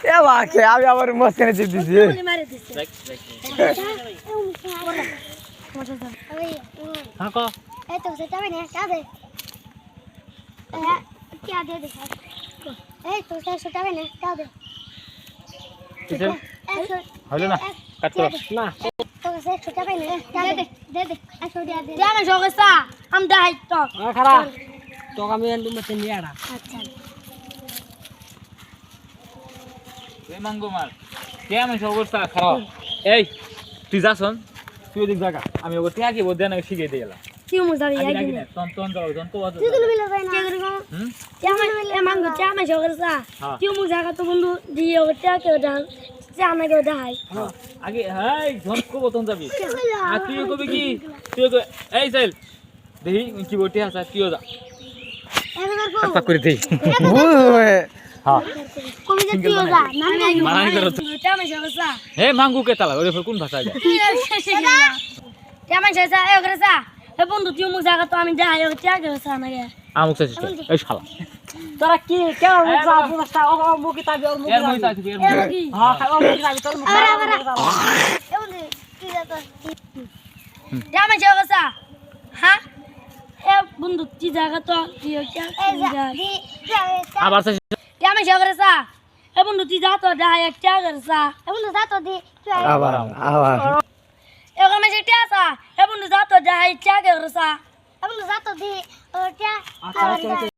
এ বাকে আমি আবার মাঝখানে চিপ দিছি হ্যাঁ কো এই তো সেটা হবে না কাবে কি আদে দে এই তো সেটা হবে না কাবে কিসে হলো না কাট করো না তো সেটা হবে না দে আসো দে দে আমি সগসা আম দাই তো খারাপ তো আমি এন্ড মতে নিয়ে আড়া আচ্ছা এ মাঙ্গো মার কে আমি সবরটা খারাপ এই তুই যাসন তুই ওদিক জায়গা আমি ওকে টিয়া কি বদে না শিখিয়ে দিয়ে গেলাম কি মজারি আগে আই নাকি না তন তন যাও তন তো তুই তো মিলে যায় না কে করব হুম এমাঙ্গো চামা সগসা হ্যাঁ। কি মজা তো বন্ধু দিয়ে ওটা কে দাও চামা কে দাই আগে হাই ধন কো বতন যাবি আর তুই কবি কি তুই এই চাইল দেখি কি বটি আছে তুইও যা একবার কো পাক করে দেই হ্যাঁ কবি যে তুই যা না মারানি করো চামা সগসা হে মাঙ্গু কে তালা ওরে কোন ভাষা যায় চামা সগসা এ করসা এ বন্ধু তুই মজা তো আমি যাই ও চা কে সা না গে আমুক চাইছিস এই শালা তোরা কি কে মজা বুঝতা ও মুকি তাবি ওর মুকি এর মই চাইছিস এর মই হ্যাঁ ও মুকি তাবি তোর মুকি এমন তুই যা তো চামা সগসা হ্যাঁ এ বন্ধু তুই জায়গা তো তুই চা এই যা দি আবার চাইছিস চামা সগসা এ বন্ধু তুই যা তো যাই এক চা করসা এমন যা তো দি তুই আবার আবার এবার আমি সেটা আসা এ বন্ধু যা তো যাই চা করসা এমন যা তো দি ওটা